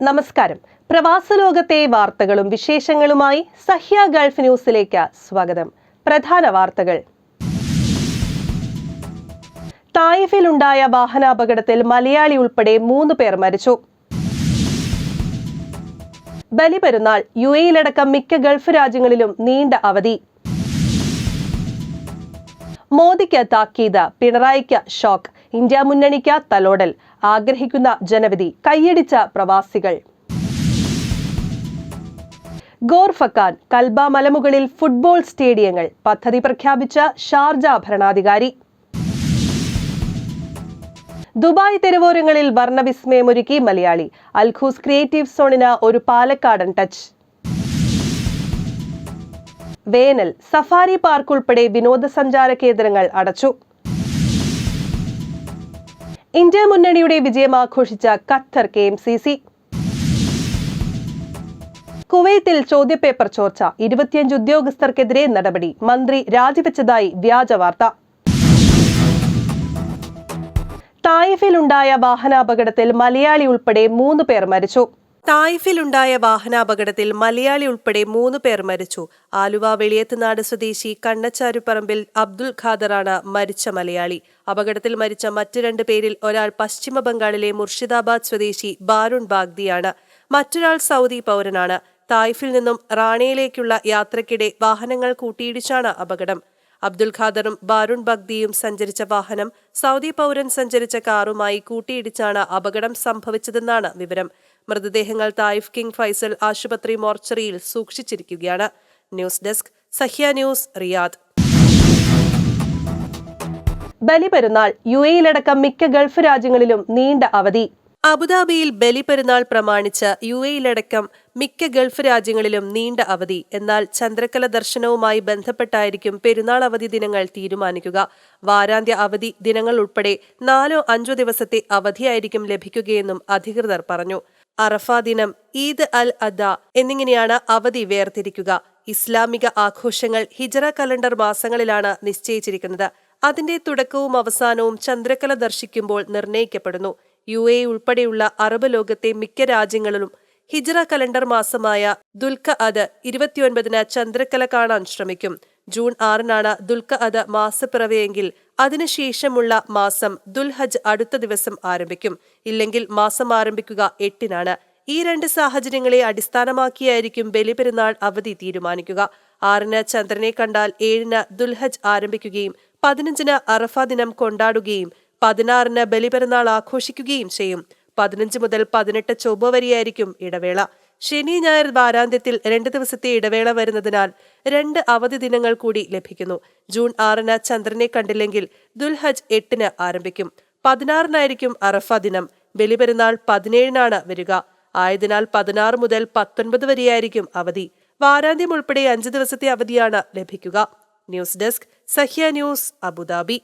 നമസ്കാരം. പ്രവാസ ലോകത്തെ വാർത്തകളും വിശേഷങ്ങളുമായി സഹ്യ ഗൾഫ് ന്യൂസിലേക്ക് സ്വാഗതം. പ്രധാന വാർത്തകൾ. തായിഫിലുണ്ടായ വാഹനാപകടത്തിൽ മലയാളി ഉൾപ്പെടെ 3 പേർ മരിച്ചു. ബലിപെരുന്നാൾ UAE-യിലടക്കം മിക്ക ഗൾഫ് രാജ്യങ്ങളിലും നീണ്ട അവധി. മോദിക്ക് താക്കീത്, പിണറായിക്ക് ഷോക്ക്, ഇന്ത്യ മുന്നണിക്ക് തലോടൽ, ആഗ്രഹിക്കുന്ന ജനവിധി, കൈയടിച്ച പ്രവാസികൾ. ഗോർഫക്കാൻ, കൽബ മലമുകളിൽ ഫുട്ബോൾ സ്റ്റേഡിയങ്ങൾ, പദ്ധതി പ്രഖ്യാപിച്ച ഷാർജ ഭരണാധികാരി. ദുബായ് തെരുവോരങ്ങളിൽ വർണ്ണവിസ്മയമൊരുക്കി മലയാളി. അൽഖൂസ് ക്രിയേറ്റീവ് സോണിന് ഒരു പാലക്കാടൻ ടച്ച്. വേനൽ, സഫാരി പാർക്ക് ഉൾപ്പെടെ വിനോദസഞ്ചാര കേന്ദ്രങ്ങൾ അടച്ചു. ഇന്ത്യ മുന്നണിയുടെ വിജയം ആഘോഷിച്ച ഖത്തർ KMCC. കുവൈത്തിൽ ചോദ്യപേപ്പർ ചോർച്ച, 25 ഉദ്യോഗസ്ഥർക്കെതിരെ നടപടി, മന്ത്രി രാജിവെച്ചതായി വ്യാജ വാർത്ത. തായിഫിലുണ്ടായ വാഹനാപകടത്തിൽ മലയാളി ഉൾപ്പെടെ 3 പേർ മരിച്ചു. തായിഫിലുണ്ടായ വാഹനാപകടത്തിൽ മലയാളി ഉൾപ്പെടെ 3 പേർ മരിച്ചു. ആലുവ വെളിയത്തുനാട് സ്വദേശി കണ്ണച്ചാരുപറമ്പിൽ അബ്ദുൽ ഖാദറാണ് മരിച്ച മലയാളി. അപകടത്തിൽ മരിച്ച മറ്റ് 2 പേരിൽ ഒരാൾ പശ്ചിമ ബംഗാളിലെ മുർഷിദാബാദ് സ്വദേശി ബാരുൺ ബാഗ്ദിയാണ്. മറ്റൊരാൾ സൗദി പൗരനാണ്. തായിഫിൽ നിന്നും റാണയിലേക്കുള്ള യാത്രയ്ക്കിടെ വാഹനങ്ങൾ കൂട്ടിയിടിച്ചാണ് അപകടം. അബ്ദുൽ ഖാദറും ബാരുൺ ബഗ്ദിയും സഞ്ചരിച്ച വാഹനം സൗദി പൗരൻ സഞ്ചരിച്ച കാറുമായി കൂട്ടിയിടിച്ചാണ് അപകടം സംഭവിച്ചതെന്നാണ് വിവരം. മൃതദേഹങ്ങൾ തായിഫ് കിങ് ഫൈസൽ ആശുപത്രി മോർച്ചറിയിൽ സൂക്ഷിച്ചിരിക്കുകയാണ്. News desk, Sahya news, Riyadh. ബലിപെരുന്നാൾ UAE-യിലടക്കം മിക്ക ഗൾഫ് രാജ്യങ്ങളിലും നീണ്ട അവധി. അബുദാബിയിൽ ബലിപെരുന്നാൾ പ്രമാണിച്ച് UAE-യിലടക്കം മിക്ക ഗൾഫ് രാജ്യങ്ങളിലും നീണ്ട അവധി. എന്നാൽ ചന്ദ്രക്കല ദർശനവുമായി ബന്ധപ്പെട്ടായിരിക്കും പെരുന്നാൾ അവധി ദിനങ്ങൾ തീരുമാനിക്കുക. വാരാന്ത്യ അവധി ദിനങ്ങൾ ഉൾപ്പെടെ 4-5 ദിവസത്തെ അവധിയായിരിക്കും ലഭിക്കുകയെന്നും അധികൃതർ പറഞ്ഞു. അറഫ ദിനം, ഈദ് അൽ അദ എന്നിങ്ങനെയാണ് അവധി വേർതിരിക്കുക. ഇസ്ലാമിക ആഘോഷങ്ങൾ ഹിജറ കലണ്ടർ മാസങ്ങളിലാണ് നിശ്ചയിച്ചിരിക്കുന്നത്. അതിന്റെ തുടക്കവും അവസാനവും ചന്ദ്രക്കല ദർശിക്കുമ്പോൾ നിർണയിക്കപ്പെടുന്നു. UAE ഉൾപ്പെടെയുള്ള അറബ് ലോകത്തെ മിക്ക രാജ്യങ്ങളിലും ഹിജറ കലണ്ടർ മാസമായ ദുൽഖഅദ് 29-ന് ചന്ദ്രക്കല കാണാൻ ശ്രമിക്കും. ജൂൺ 6-നാണ് ദുൽഖഅദ് മാസപ്പിറവിയെങ്കിൽ അതിനുശേഷമുള്ള മാസം ദുൽഹജ് അടുത്ത ദിവസം ആരംഭിക്കും. ഇല്ലെങ്കിൽ മാസം ആരംഭിക്കുക 8-നാണ്. ഈ 2 സാഹചര്യങ്ങളെ അടിസ്ഥാനമാക്കിയായിരിക്കും ബലിപെരുന്നാൾ അവധി തീരുമാനിക്കുക. 6-ന് ചന്ദ്രനെ കണ്ടാൽ 7-ന് ദുൽഹജ് ആരംഭിക്കുകയും 15-ന് അറഫ ദിനം കൊണ്ടാടുകയും 16-ന് ബലിപെരുന്നാൾ ആഘോഷിക്കുകയും ചെയ്യും. 15 മുതൽ 18 ചൊവ്വ വരെയായിരിക്കും ഇടവേള. ശനി ഞായർ വാരാന്ത്യത്തിൽ 2 ദിവസത്തെ ഇടവേള വരുന്നതിനാൽ 2 അവധി ദിനങ്ങൾ കൂടി ലഭിക്കുന്നു. ജൂൺ 6-ന് ചന്ദ്രനെ കണ്ടില്ലെങ്കിൽ ദുൽഹജ് 8-ന് ആരംഭിക്കും. 16-നായിരിക്കും അറഫ ദിനം. ബലിപെരുന്നാൾ 17-നാണ് വരിക. ആയതിനാൽ 16 മുതൽ 19 വരെയായിരിക്കും അവധി. വാരാന്ത്യം ഉൾപ്പെടെ 5 ദിവസത്തെ അവധിയാണ് ലഭിക്കുക. News desk, Sahya news, Abu Dhabi.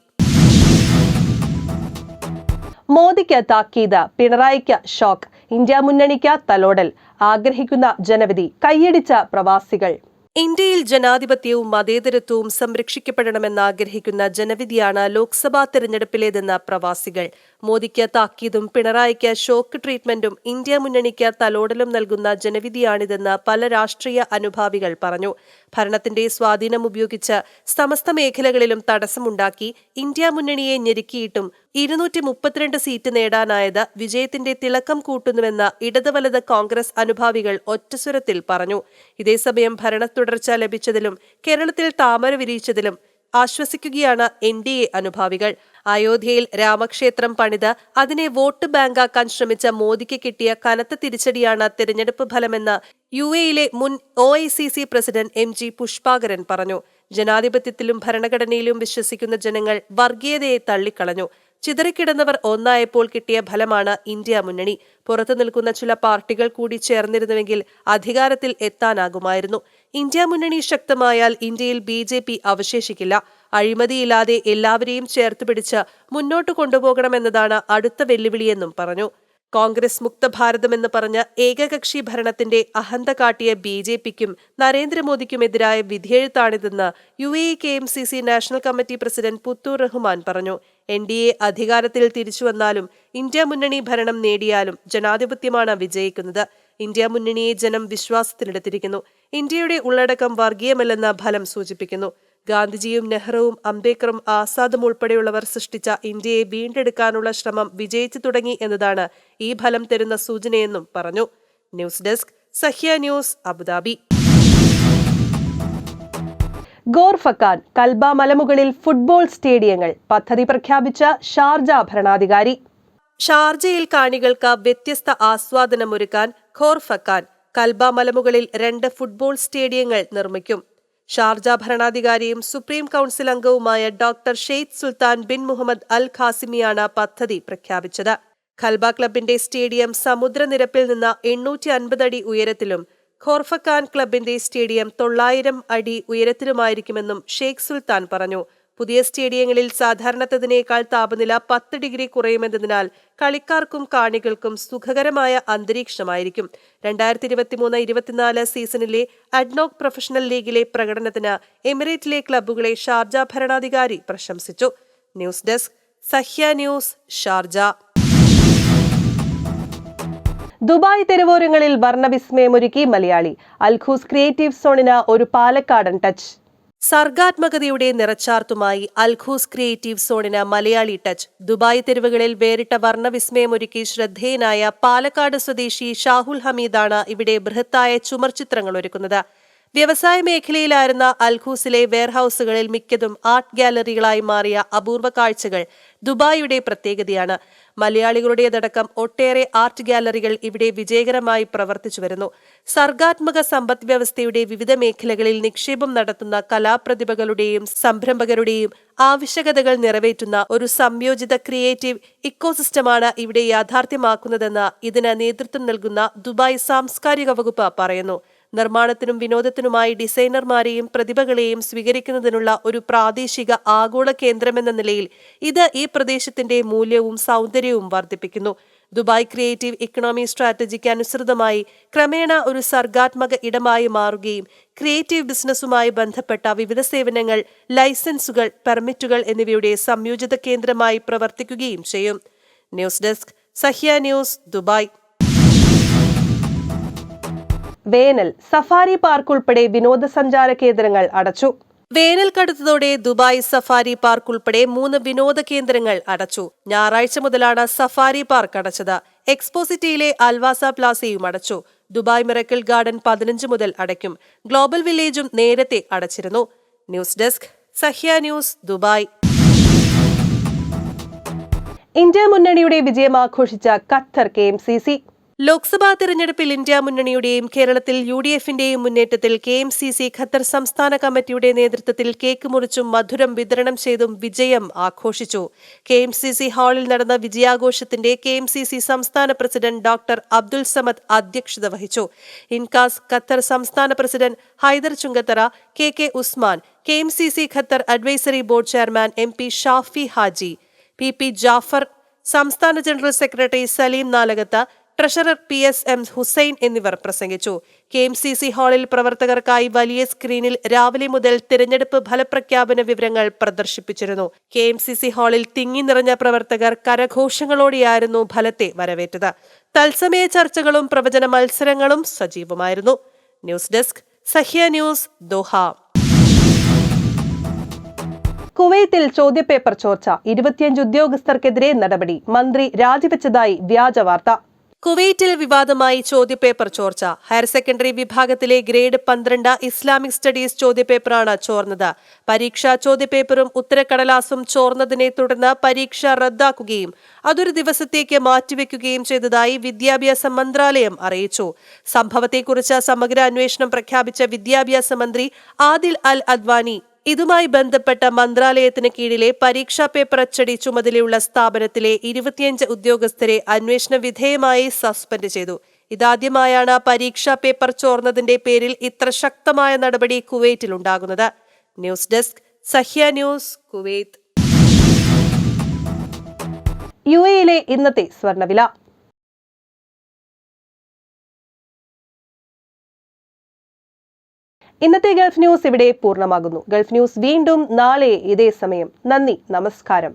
മോദിക്ക് താക്കീത്, പിണറായിക്ക് ഷോക്ക്, ഇന്ത്യ മുന്നണിക്ക് തലോടൽ, ആഗ്രഹിക്കുന്ന ജനവിധി, കൈയടിച്ച പ്രവാസികൾ. ഇന്ത്യയിൽ ജനാധിപത്യവും മതേതരത്വവും സംരക്ഷിക്കപ്പെടണമെന്നാഗ്രഹിക്കുന്ന ജനവിധിയാണ് ലോക്സഭാ തെരഞ്ഞെടുപ്പിലേതെന്ന പ്രവാസികൾ. മോദിക്ക് താക്കീതും പിണറായിക്ക് ഷോക്ക് ട്രീറ്റ്മെന്റും ഇന്ത്യ മുന്നണിക്ക് തലോടലും നൽകുന്ന ജനവിധിയാണിതെന്ന് പല രാഷ്ട്രീയ അനുഭാവികൾ പറഞ്ഞു. ഭരണത്തിന്റെ സ്വാധീനം ഉപയോഗിച്ച് സമസ്ത മേഖലകളിലും തടസ്സമുണ്ടാക്കി ഇന്ത്യ മുന്നണിയെ ഞെരുക്കിയിട്ടും 232 സീറ്റ് നേടാനായത് വിജയത്തിന്റെ തിളക്കം കൂട്ടുന്നുവെന്ന് ഇടത് വലത് കോൺഗ്രസ് അനുഭാവികൾ ഒറ്റസ്വരത്തിൽ പറഞ്ഞു. ഇതേസമയം ഭരണത്തുടർച്ച ലഭിച്ചതിലും കേരളത്തിൽ താമര വിരിയിച്ചതിലും ആശ്വസിക്കുകയാണ് NDA അനുഭാവികൾ. അയോധ്യയിൽ രാമക്ഷേത്രം പണിത് അതിനെ വോട്ട് ബാങ്കാക്കാൻ ശ്രമിച്ച മോദിക്ക് കിട്ടിയ കനത്ത തിരിച്ചടിയാണ് തെരഞ്ഞെടുപ്പ് ഫലമെന്ന് UAE-യിലെ മുൻ OICC പ്രസിഡന്റ് MG പുഷ്പാകരൻ പറഞ്ഞു. ജനാധിപത്യത്തിലും ഭരണഘടനയിലും വിശ്വസിക്കുന്ന ജനങ്ങൾ വർഗീയതയെ തള്ളിക്കളഞ്ഞു. ചിതറിക്കിടന്നവർ ഒന്നായപ്പോൾ കിട്ടിയ ഫലമാണ് ഇന്ത്യ മുന്നണി. പുറത്തു നിൽക്കുന്ന ചില പാർട്ടികൾ കൂടി ചേർന്നിരുന്നുവെങ്കിൽ അധികാരത്തിൽ എത്താനാകുമായിരുന്നു. ഇന്ത്യ മുന്നണി ശക്തമായാൽ ഇന്ത്യയിൽ BJP അവശേഷിക്കില്ല. അഴിമതിയില്ലാതെ എല്ലാവരെയും ചേർത്തുപിടിച്ച് മുന്നോട്ട് കൊണ്ടുപോകണമെന്നതാണ് അടുത്ത വെല്ലുവിളിയെന്നും പറഞ്ഞു. കോൺഗ്രസ് മുക്ത ഭാരതമെന്ന് പറഞ്ഞ ഏകകക്ഷി ഭരണത്തിന്റെ അഹന്ത കാട്ടിയ BJPക്കും നരേന്ദ്രമോദിക്കുമെതിരായ വിധിയെഴുത്താണിതെന്ന് UAE KMCC national committee president Puthur Rahman പറഞ്ഞു. NDA അധികാരത്തിൽ തിരിച്ചുവന്നാലും ഇന്ത്യ മുന്നണി ഭരണം നേടിയാലും ജനാധിപത്യമാണ് വിജയിക്കുന്നത്. ഇന്ത്യ മുന്നണിയെ ജനം വിശ്വാസത്തിനെടുത്തിരിക്കുന്നു. ഇന്ത്യയുടെ ഉള്ളടക്കം വർഗീയമല്ലെന്ന ഫലം സൂചിപ്പിക്കുന്നു. ഗാന്ധിജിയും നെഹ്റുവും അംബേദ്കറും ആസാദും ഉൾപ്പെടെയുള്ളവർ സൃഷ്ടിച്ച ഇന്ത്യയെ വീണ്ടെടുക്കാനുള്ള ശ്രമം വിജയിച്ചു തുടങ്ങി എന്നതാണ് ഈ ഫലം തരുന്ന സൂചനയെന്നും പറഞ്ഞു. News desk, Sahya news, Abu Dhabi. Khorfakkan Kalba മലമുകളിൽ ഫുട്ബോൾ സ്റ്റേഡിയങ്ങൾ പദ്ധതി പ്രഖ്യാപിച്ച ഷാർജ ഭരണാധികാരി. ഷാർജയിൽ കാണികൾക്ക് വ്യത്യസ്ത ആസ്വാദനമൊരുക്കാൻ ഖോർഫക്കാൻ കൽബ മലമുകളിൽ 2 ഫുട്ബോൾ സ്റ്റേഡിയങ്ങൾ നിർമ്മിക്കും. ഷാർജ ഭരണാധികാരിയും സുപ്രീം കൗൺസിൽ അംഗവുമായ doctor Sheikh Sultan bin Muhammad Al ഖാസിമിയാണ് പദ്ധതി പ്രഖ്യാപിച്ചത്. ഖൽബ ക്ലബിന്റെ സ്റ്റേഡിയം സമുദ്രനിരപ്പിൽ നിന്ന് 850 അടി ഉയരത്തിലും ഖോർഫക്കാൻ ക്ലബിന്റെ സ്റ്റേഡിയം 900 അടി ഉയരത്തിലുമായിരിക്കുമെന്നും ഷെയ്ഖ് സുൽത്താൻ പറഞ്ഞു. പുതിയ സ്റ്റേഡിയങ്ങളിൽ സാധാരണത്തതിനേക്കാൾ താപനില 10 ഡിഗ്രി കുറയുമെന്നതിനാൽ കളിക്കാർക്കും കാണികൾക്കും സുഖകരമായ അന്തരീക്ഷമായിരിക്കും. 2023-24 സീസണിലെ അഡ്നോക് പ്രൊഫഷണൽ ലീഗിലെ പ്രകടനത്തിന് എമിറേറ്റിലെ ക്ലബ്ബുകളെ ഷാർജ ഭരണാധികാരി പ്രശംസിച്ചു. News desk, Sahya news, Sharjah. Dubai തെരുവോരങ്ങളിൽ വർണ്ണവിസ്മയമൊരുക്കി മലയാളി. അൽഖൂസ് ക്രിയേറ്റീവ് സോണിന് ഒരു പാലക്കാടൻ ടച്ച്. സർഗാത്മകതയുടെ നിറച്ചാർത്തുമായി അൽഖൂസ് ക്രിയേറ്റീവ് സോണിന് മലയാളി ടച്ച്. ദുബായ് തെരുവുകളിൽ വേറിട്ട വർണ്ണവിസ്മയമൊരുക്കി ശ്രദ്ധേയനായ പാലക്കാട് സ്വദേശി ഷാഹുൽ ഹമീദാണ് ഇവിടെ ബൃഹത്തായ ചുമർചിത്രങ്ങൾ ഒരുക്കുന്നത്. വ്യവസായ മേഖലയിലായിരുന്ന അൽഖൂസിലെ വെയർഹൌസുകളിൽ മിക്കതും ആർട്ട് ഗാലറികളായി മാറിയ അപൂർവ കാഴ്ചകൾ ദുബായിയുടെ പ്രത്യേകതയാണ്. മലയാളികളുടേതടക്കം ഒട്ടേറെ ആർട്ട് ഗാലറികൾ ഇവിടെ വിജയകരമായി പ്രവർത്തിച്ചു വരുന്നു. സർഗാത്മക സമ്പദ് വ്യവസ്ഥയുടെ വിവിധ മേഖലകളിൽ നിക്ഷേപം നടത്തുന്ന കലാപ്രതിഭകളുടെയും സംരംഭകരുടെയും ആവശ്യകതകൾ നിറവേറ്റുന്ന ഒരു സംയോജിത ക്രിയേറ്റീവ് ഇക്കോസിസ്റ്റമാണ് ഇവിടെ യാഥാർത്ഥ്യമാക്കുന്നതെന്ന് ഇതിന് നേതൃത്വം നൽകുന്ന ദുബായ് സാംസ്കാരിക വകുപ്പ് പറയുന്നു. നിർമ്മാണത്തിനും വിനോദത്തിനുമായി ഡിസൈനർമാരെയും പ്രതിഭകളെയും സ്വീകരിക്കുന്നതിനുള്ള ഒരു പ്രാദേശിക ആഗോള കേന്ദ്രമെന്ന നിലയിൽ ഇത് ഈ പ്രദേശത്തിന്റെ മൂല്യവും സൗന്ദര്യവും വർദ്ധിപ്പിക്കുന്നു. ദുബായ് ക്രിയേറ്റീവ് ഇക്കണോമി സ്ട്രാറ്റജിക്ക് അനുസൃതമായി ക്രമേണ ഒരു സർഗാത്മക ഇടമായി മാറുകയും ക്രിയേറ്റീവ് ബിസിനസ്സുമായി ബന്ധപ്പെട്ട വിവിധ സേവനങ്ങൾ, ലൈസൻസുകൾ, പെർമിറ്റുകൾ എന്നിവയുടെ സംയോജിത കേന്ദ്രമായി പ്രവർത്തിക്കുകയും ചെയ്യും. News desk, Sahya news, Dubai. വേനൽ, സഫാരി പാർക്ക് ഉൾപ്പെടെ വിനോദസഞ്ചാര കേന്ദ്രങ്ങൾ അടച്ചു. വേനൽ കടുത്തതോടെ ദുബായ് സഫാരി പാർക്ക് ഉൾപ്പെടെ 3 വിനോദ കേന്ദ്രങ്ങൾ അടച്ചു. ഞായറാഴ്ച മുതലാണ് സഫാരി പാർക്ക് അടച്ചത്. എക്സ്പോ സിറ്റിയിലെ അൽവാസ പ്ലാസയും അടച്ചു. ദുബായ് മിറക്കിൾ ഗാർഡൻ 15 മുതൽ അടയ്ക്കും. ഗ്ലോബൽ വില്ലേജും നേരത്തെ അടച്ചിരുന്നു. News desk, Sahya news, Dubai. India മുന്നണിയുടെ വിജയം ആഘോഷിച്ച ഖത്തർ KMCC. ലോക്സഭാ തെരഞ്ഞെടുപ്പിൽ ഇന്ത്യ മുന്നണിയുടെയും കേരളത്തിൽ UDFന്റെയും മുന്നേറ്റത്തിൽ KMCC ഖത്തർ സംസ്ഥാന കമ്മിറ്റിയുടെ നേതൃത്വത്തിൽ കേക്ക് മുറിച്ചും മധുരം വിതരണം ചെയ്തും വിജയം ആഘോഷിച്ചു. KMCC ഹാളിൽ നടന്ന വിജയാഘോഷത്തിന്റെ KMCC സംസ്ഥാന പ്രസിഡന്റ് ഡോക്ടർ അബ്ദുൽ സമദ് അധ്യക്ഷത വഹിച്ചു. ഇൻകാസ് ഖത്തർ സംസ്ഥാന president Haider Chungathara, KK Usman, KMCC Qatar advisory board chairman MP Shafi Haji, PP Jafar, സംസ്ഥാന general secretary Saleem Nalakath, treasurer PSM Hussain എന്നിവർ പ്രസംഗിച്ചു. KMCC ഹാളിൽ പ്രവർത്തകർക്കായി വലിയ സ്ക്രീനിൽ രാവിലെ മുതൽ തിരഞ്ഞെടുപ്പ് ഫലപ്രഖ്യാപന വിവരങ്ങൾ പ്രദർശിപ്പിച്ചിരുന്നു. KMCC ഹാളിൽ തിങ്ങി നിറഞ്ഞ പ്രവർത്തകർ കരഘോഷങ്ങളോടെയായിരുന്നു ഫലത്തെ വരവേറ്റത്. തത്സമയ ചർച്ചകളും പ്രവചന മത്സരങ്ങളും സജീവമായിരുന്നു. News desk, Sahya news, Doha. കുവൈത്തിൽ ചോദ്യപേപ്പർ ചോർച്ച, 25 ഉദ്യോഗസ്ഥർക്കെതിരെ നടപടി. മന്ത്രി രാജിവെച്ചതായി വ്യാജ വാർത്ത. കുവൈറ്റിൽ വിവാദമായി ചോദ്യപേപ്പർ ചോർച്ച. ഹയർ സെക്കൻഡറി വിഭാഗത്തിലെ ഗ്രേഡ് 12 ഇസ്ലാമിക് സ്റ്റഡീസ് ചോദ്യപേപ്പറാണ് ചോർന്നത്. പരീക്ഷാ ചോദ്യപേപ്പറും ഉത്തരക്കടലാസും ചോർന്നതിനെ തുടർന്ന് പരീക്ഷ റദ്ദാക്കുകയും അതൊരു ദിവസത്തേക്ക് മാറ്റിവെക്കുകയും ചെയ്തതായി വിദ്യാഭ്യാസ മന്ത്രാലയം അറിയിച്ചു. സംഭവത്തെക്കുറിച്ച് സമഗ്ര അന്വേഷണം പ്രഖ്യാപിച്ച വിദ്യാഭ്യാസ മന്ത്രി ആദിൽ അൽ അദ്വാനി ഇതുമായി ബന്ധപ്പെട്ട മന്ത്രാലയത്തിന് കീഴിലെ പരീക്ഷാ പേപ്പർ അച്ചടി ചുമതലയുള്ള സ്ഥാപനത്തിലെ 25 ഉദ്യോഗസ്ഥരെ അന്വേഷണ വിധേയമായി സസ്പെൻഡ് ചെയ്തു. ഇതാദ്യമായാണ് പരീക്ഷാ പേപ്പർ ചോർന്നതിന്റെ പേരിൽ ഇത്ര ശക്തമായ നടപടി കുവൈറ്റിലുണ്ടാകുന്നത്. News desk, Sahya news, Kuwait. UAE ഇന്നത്തെ സ്വർണ്ണവില. ഇന്നത്തെ ഗൾഫ് ന്യൂസ് ഇവിടെ പൂർണ്ണമാകുന്നു. ഗൾഫ് ന്യൂസ് വീണ്ടും നാളെ ഇതേ സമയം. നന്ദി, നമസ്കാരം.